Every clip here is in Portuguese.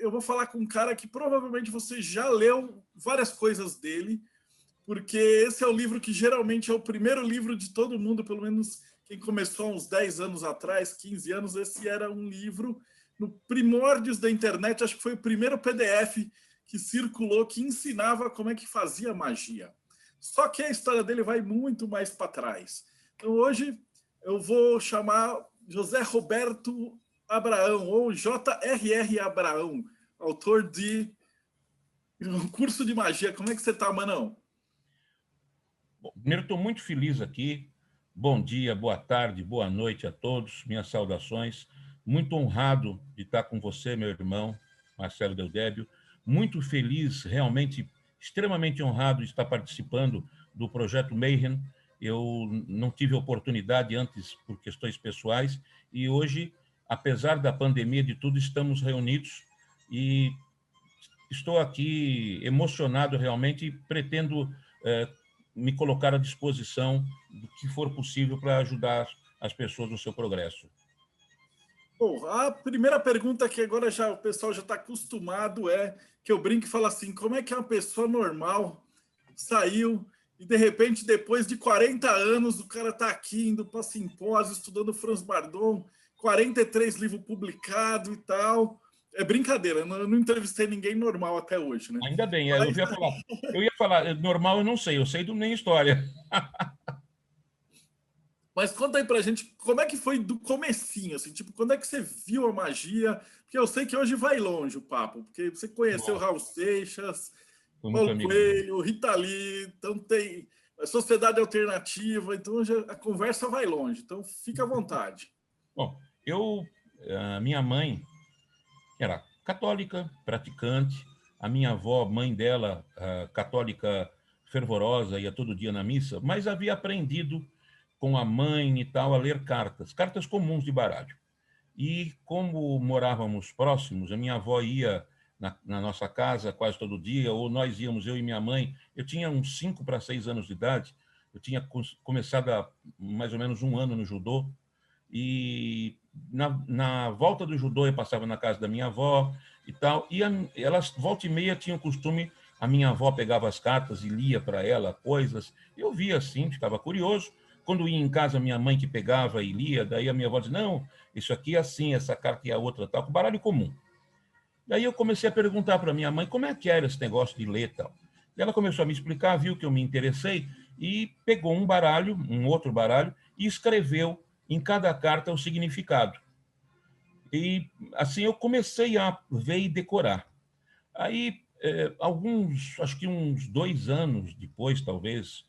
eu vou falar com um cara que provavelmente você já leu várias coisas dele, porque esse é o livro que geralmente é o primeiro livro de todo mundo, pelo menos quem começou há uns 10 anos atrás, 15 anos, esse era um livro no primórdios da internet, acho que foi o primeiro PDF que circulou, que ensinava como é que fazia magia. Só que a história dele vai muito mais para trás. Então hoje eu vou chamar José Roberto Abraão, ou J.R.R. Abraão, autor de Um Curso de Magia. Como é que você está, Manão? Bom, primeiro, estou muito feliz aqui. Bom dia, boa tarde, boa noite a todos. Minhas saudações. Muito honrado de estar com você, meu irmão, Marcelo Deldébio. Muito feliz, realmente, extremamente honrado de estar participando do projeto Mayhem. Eu não tive oportunidade antes por questões pessoais e hoje, apesar da pandemia de tudo, estamos reunidos e estou aqui emocionado realmente e pretendo me colocar à disposição do que for possível para ajudar as pessoas no seu progresso. Bom, a primeira pergunta que agora já o pessoal já está acostumado é que eu brinco e falo assim, como é que uma pessoa normal saiu e de repente depois de 40 anos o cara está aqui indo para simpósio, estudando Franz Bardon, 43 livros publicados e tal. É brincadeira, eu não entrevistei ninguém normal até hoje, né? Ainda bem, Mas, eu ia falar, normal eu não sei do nem história. mas conta aí pra gente como é que foi do comecinho, assim, tipo, quando é que você viu a magia? Porque eu sei que hoje vai longe o papo, porque você conheceu Bom, Raul Seixas, foi muito Paulo amigo meu. Coelho, Rita Lee, então tem a Sociedade Alternativa, então já, a conversa vai longe, então fica à vontade. Bom, a minha mãe, que era católica, praticante, a minha avó, mãe dela, católica fervorosa, ia todo dia na missa, mas havia aprendido com a mãe e tal a ler cartas comuns de baralho. E como morávamos próximos, a minha avó ia na nossa casa quase todo dia, ou nós íamos, eu e minha mãe. Eu tinha uns 5 para 6 anos de idade, eu tinha começado há mais ou menos um ano no judô, e na volta do judô eu passava na casa da minha avó e tal, e elas, volta e meia, tinham o costume, a minha avó pegava as cartas e lia para ela coisas, eu via assim, ficava curioso. Quando ia em casa, minha mãe que pegava e lia, daí a minha avó dizia, não, isso aqui é assim, essa carta e a outra tal, com baralho comum. Daí eu comecei a perguntar para minha mãe como é que era esse negócio de ler tal. E ela começou a me explicar, viu que eu me interessei e pegou um baralho, um outro baralho, e escreveu em cada carta o significado. E assim eu comecei a ver e decorar. Aí, acho que uns 2 anos depois, talvez,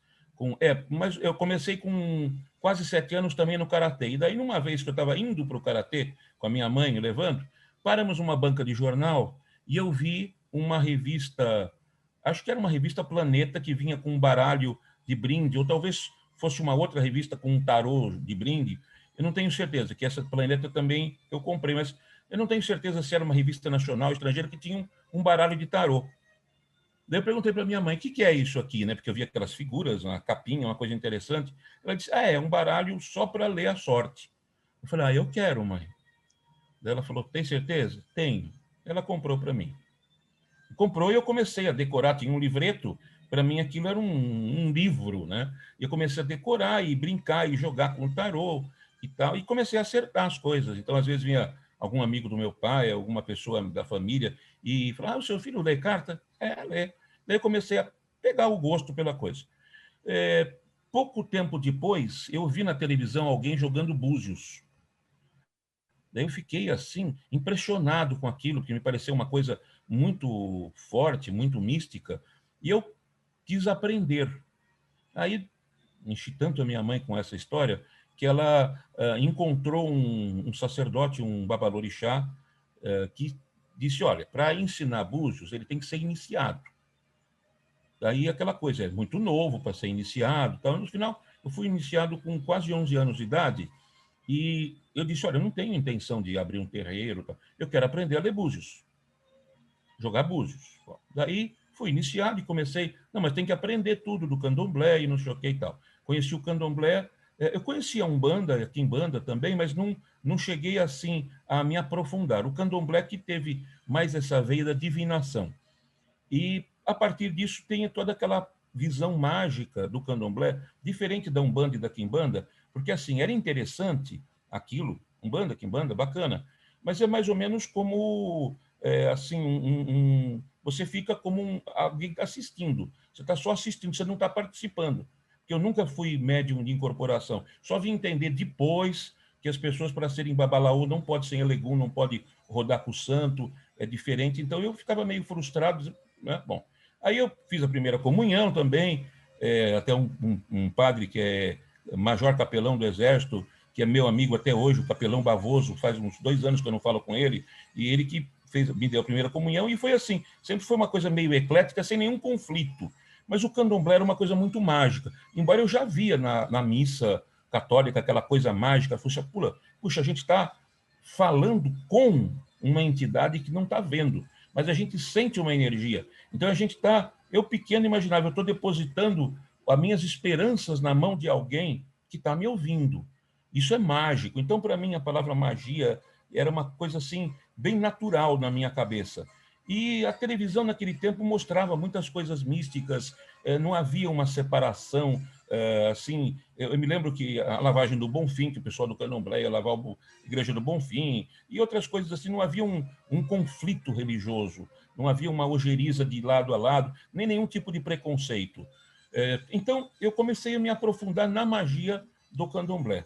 mas eu comecei com quase 7 anos também no karatê. E daí, numa vez que eu estava indo para o karatê com a minha mãe, levando, paramos numa banca de jornal e eu vi uma revista, acho que era uma revista Planeta, que vinha com um baralho de brinde, ou talvez fosse uma outra revista com um tarô de brinde. Eu não tenho certeza, que essa Planeta também eu comprei, mas eu não tenho certeza se era uma revista nacional ou estrangeira que tinha um baralho de tarô. Daí eu perguntei para minha mãe, o que é isso aqui, né? Porque eu via aquelas figuras, uma capinha, uma coisa interessante. Ela disse, é um baralho só para ler a sorte. Eu falei, eu quero, mãe. Daí ela falou, tem certeza? Tenho. Ela comprou para mim. Comprou e eu comecei a decorar, tinha um livreto, para mim aquilo era um livro, né? E eu comecei a decorar e brincar e jogar com o tarô e tal, e comecei a acertar as coisas. Então, às vezes, vinha algum amigo do meu pai, alguma pessoa da família, e falava, o seu filho lê carta? Lê. Daí eu comecei a pegar o gosto pela coisa. Pouco tempo depois, eu vi na televisão alguém jogando búzios. Daí eu fiquei assim, impressionado com aquilo, que me pareceu uma coisa muito forte, muito mística, e eu quis aprender. Aí enchi tanto a minha mãe com essa história que ela encontrou um sacerdote, um babalorixá, que disse, olha, para ensinar búzios, ele tem que ser iniciado. Daí aquela coisa, é muito novo para ser iniciado. Então, no final, eu fui iniciado com quase 11 anos de idade, e eu disse, olha, eu não tenho intenção de abrir um terreiro, eu quero aprender a ler búzios, jogar búzios. Daí fui iniciado e comecei, não, mas tem que aprender tudo do candomblé e não sei o que e tal. Conheci o candomblé, Eu conhecia a Umbanda, a Quimbanda também, mas não cheguei assim a me aprofundar. O candomblé que teve mais essa veia da divinação. E, a partir disso, tem toda aquela visão mágica do candomblé, diferente da Umbanda e da Quimbanda, porque, assim, era interessante aquilo, Umbanda, Quimbanda, bacana, mas é mais ou menos como, assim, você fica como alguém assistindo, você está só assistindo, você não está participando, porque eu nunca fui médium de incorporação, só vim entender depois que as pessoas, para serem babalaú, não pode ser elegum, não pode rodar com o santo, é diferente, então eu ficava meio frustrado, né? Bom, aí eu fiz a primeira comunhão também, até um padre que é major capelão do Exército, que é meu amigo até hoje, o capelão Bavoso, faz uns 2 anos que eu não falo com ele, e ele que me deu a primeira comunhão, e foi assim, sempre foi uma coisa meio eclética, sem nenhum conflito. Mas o candomblé era uma coisa muito mágica, embora eu já via na missa católica aquela coisa mágica, puxa, a gente está falando com uma entidade que não está vendo, mas a gente sente uma energia. Então a gente está, eu pequeno imaginava, eu estou depositando as minhas esperanças na mão de alguém que está me ouvindo. Isso é mágico. Então, para mim, a palavra magia era uma coisa assim bem natural na minha cabeça. E a televisão naquele tempo mostrava muitas coisas místicas, não havia uma separação, assim, eu me lembro que a lavagem do Bonfim, que o pessoal do Candomblé ia lavar a igreja do Bonfim, e outras coisas assim, não havia um conflito religioso, não havia uma ojeriza de lado a lado, nem nenhum tipo de preconceito. Então, eu comecei a me aprofundar na magia do Candomblé.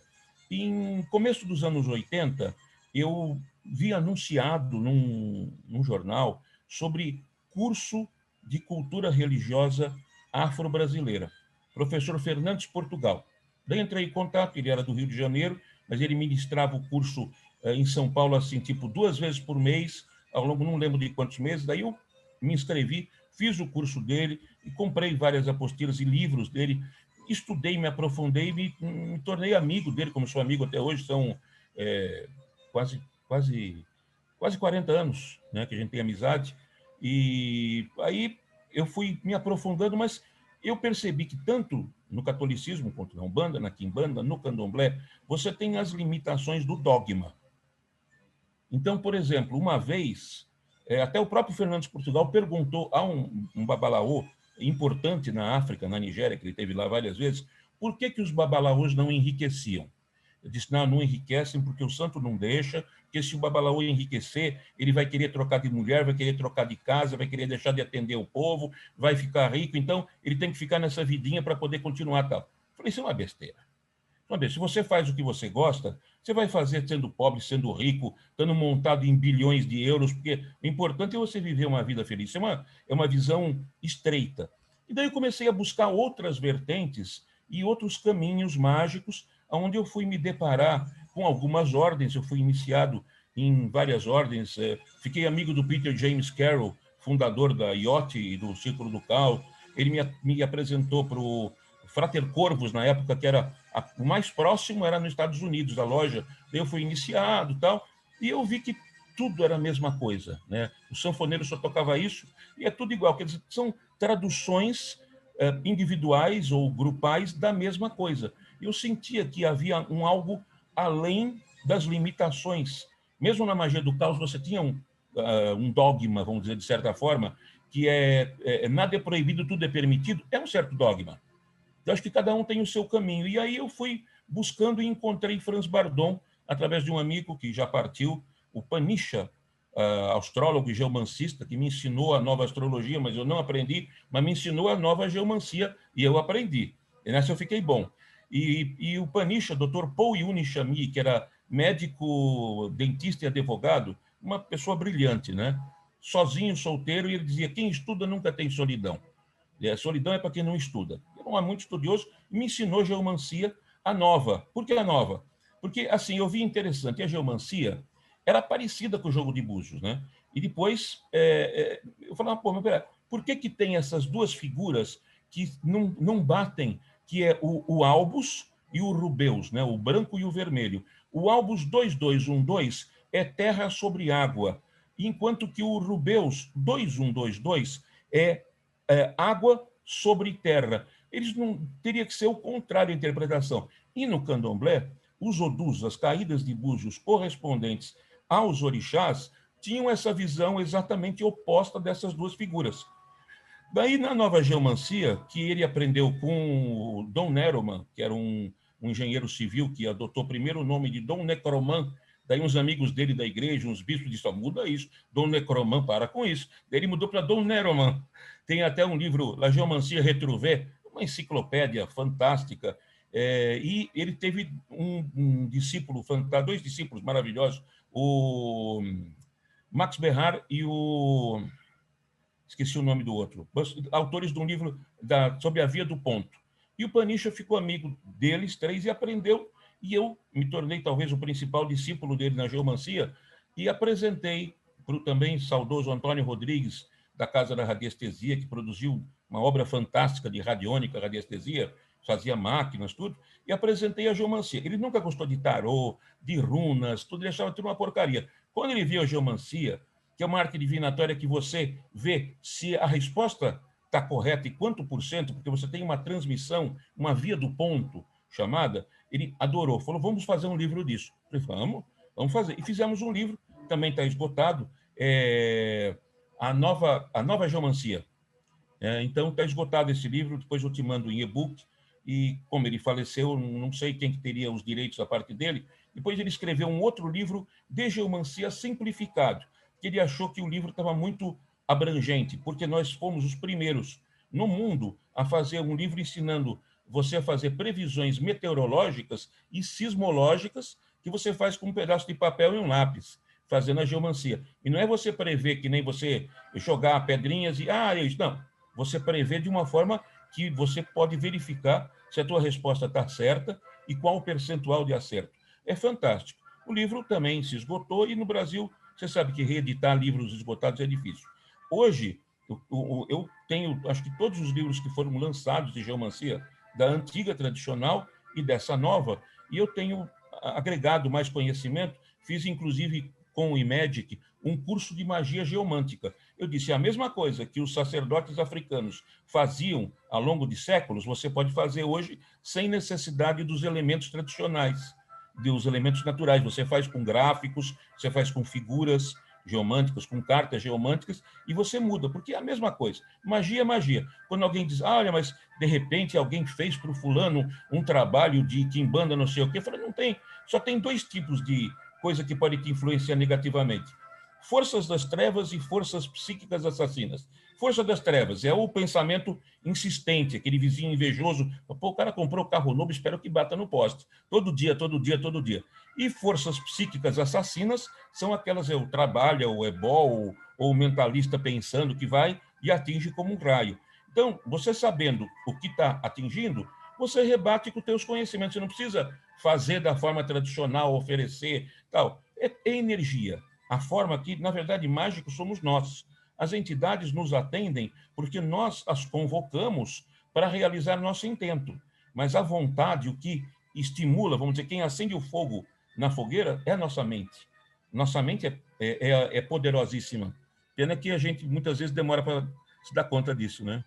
Em começo dos anos 80, eu vi anunciado num jornal sobre curso de cultura religiosa afro-brasileira, professor Fernandes Portugal. Daí entrei em contato, ele era do Rio de Janeiro, mas ele ministrava o curso em São Paulo, assim, tipo 2 vezes por mês, ao longo, não lembro de quantos meses, daí eu me inscrevi, fiz o curso dele e comprei várias apostilas e livros dele, estudei, me aprofundei, me tornei amigo dele, como sou amigo até hoje, são quase 40 anos, né, que a gente tem amizade, e aí eu fui me aprofundando, mas eu percebi que tanto no catolicismo quanto na Umbanda, na Quimbanda, no Candomblé, você tem as limitações do dogma. Então, por exemplo, uma vez, até o próprio Fernandes Portugal perguntou a um babalaô importante na África, na Nigéria, que ele teve lá várias vezes, por que os babalaôs não enriqueciam? Eu disse, não enriquecem porque o santo não deixa, porque se o babalaô enriquecer, ele vai querer trocar de mulher, vai querer trocar de casa, vai querer deixar de atender o povo, vai ficar rico, então ele tem que ficar nessa vidinha para poder continuar tal. Falei, isso é uma besteira. Se você faz o que você gosta, você vai fazer sendo pobre, sendo rico, estando montado em bilhões de euros, porque o importante é você viver uma vida feliz. Isso é uma visão estreita. E daí eu comecei a buscar outras vertentes e outros caminhos mágicos, onde eu fui me deparar com algumas ordens. Eu fui iniciado em várias ordens, fiquei amigo do Peter James Carroll, fundador da IOT e do Círculo do Caos. Ele me apresentou para o Frater Corvus, na época, que era o mais próximo, era nos Estados Unidos, da loja. Eu fui iniciado e tal, e eu vi que tudo era a mesma coisa, né? O sanfoneiro só tocava isso, e é tudo igual. Quer dizer, são traduções individuais ou grupais da mesma coisa. Eu sentia que havia algo além das limitações. Mesmo na magia do caos, você tinha um dogma, vamos dizer, de certa forma, que nada é proibido, tudo é permitido. É um certo dogma. Eu acho que cada um tem o seu caminho. E aí eu fui buscando e encontrei Franz Bardon, através de um amigo que já partiu, o Panicha, astrólogo e geomancista, que me ensinou a nova astrologia, mas eu não aprendi, mas me ensinou a nova geomancia, e eu aprendi. E nessa eu fiquei bom. E o Panicha, Dr. Paul Yuni Chami, que era médico, dentista e advogado, uma pessoa brilhante, né? Sozinho, solteiro, e ele dizia, quem estuda nunca tem solidão. Solidão é para quem não estuda. Eu não era muito estudioso e me ensinou geomancia, a nova. Por que a nova? Porque, assim, eu vi interessante, a geomancia era parecida com o jogo de búzios, né? E depois eu falava, pô, mas pera, por que tem essas duas figuras que não batem, que é o Albus e o Rubeus, né? O branco e o vermelho. O Albus 2212 é terra sobre água, enquanto que o Rubeus 2122 é água sobre terra. Eles não teria que ser o contrário a interpretação. E no candomblé, os odus, as caídas de búzios correspondentes aos orixás, tinham essa visão exatamente oposta dessas duas figuras. Daí, na nova geomancia, que ele aprendeu com o Dom Neroman, que era um engenheiro civil que adotou primeiro o nome de Dom Necroman, daí uns amigos dele da igreja, uns bispos, disseram, muda isso, Dom Necroman, para com isso. Daí ele mudou para Dom Neroman. Tem até um livro, La Geomancia Retrouvé, uma enciclopédia fantástica, e ele teve um discípulo, dois discípulos maravilhosos, o Max Berard e o... esqueci o nome do outro, autores de um livro sobre a Via do Ponto. E o Panicha ficou amigo deles três e aprendeu, e eu me tornei talvez o principal discípulo dele na geomancia, e apresentei para o também saudoso Antônio Rodrigues, da Casa da Radiestesia, que produziu uma obra fantástica de radiônica, radiestesia, fazia máquinas, tudo, e apresentei a geomancia. Ele nunca gostou de tarô, de runas, tudo, ele achava tudo uma porcaria. Quando ele viu a geomancia, que é uma arte divinatória que você vê se a resposta está correta e quanto por cento, porque você tem uma transmissão, uma via do ponto chamada, ele adorou, falou, vamos fazer um livro disso. Eu falei, vamos fazer. E fizemos um livro, também está esgotado, a nova geomancia. Então, está esgotado esse livro, depois eu te mando em e-book, e como ele faleceu, não sei quem que teria os direitos da parte dele, depois ele escreveu um outro livro de geomancia simplificado, que ele achou que o livro estava muito abrangente, porque nós fomos os primeiros no mundo a fazer um livro ensinando você a fazer previsões meteorológicas e sismológicas que você faz com um pedaço de papel e um lápis, fazendo a geomancia. E não é você prever que nem você jogar pedrinhas e... é isso. Não. Você prevê de uma forma que você pode verificar se a tua resposta está certa e qual o percentual de acerto. É fantástico. O livro também se esgotou e no Brasil... Você sabe que reeditar livros esgotados é difícil. Hoje, eu tenho, acho que todos os livros que foram lançados de geomancia, da antiga tradicional e dessa nova, e eu tenho agregado mais conhecimento, fiz inclusive com o IMEDIC um curso de magia geomântica. Eu disse, a mesma coisa que os sacerdotes africanos faziam ao longo de séculos, você pode fazer hoje sem necessidade dos elementos tradicionais, dos elementos naturais. Você faz com gráficos, você faz com figuras geomânticas, com cartas geomânticas, e você muda, porque é a mesma coisa. Magia é magia. Quando alguém diz, olha, mas de repente alguém fez para o fulano um trabalho de quimbanda, não sei o quê, eu falo, não tem, só tem dois tipos de coisa que pode te influenciar negativamente. Forças das trevas e forças psíquicas assassinas. Força das trevas é o pensamento insistente, aquele vizinho invejoso. Pô, o cara comprou o carro novo, espero que bata no poste. Todo dia, todo dia, todo dia. E forças psíquicas assassinas são aquelas, o trabalho, o ebó, ou o mentalista pensando que vai e atinge como um raio. Então, você sabendo o que está atingindo, você rebate com os teus conhecimentos. Você não precisa fazer da forma tradicional, oferecer, tal. É energia. A forma que, na verdade, mágicos somos nós. As entidades nos atendem porque nós as convocamos para realizar nosso intento. Mas a vontade, o que estimula, vamos dizer, quem acende o fogo na fogueira é a nossa mente. Nossa mente é poderosíssima. Pena que a gente muitas vezes demora para se dar conta disso, né?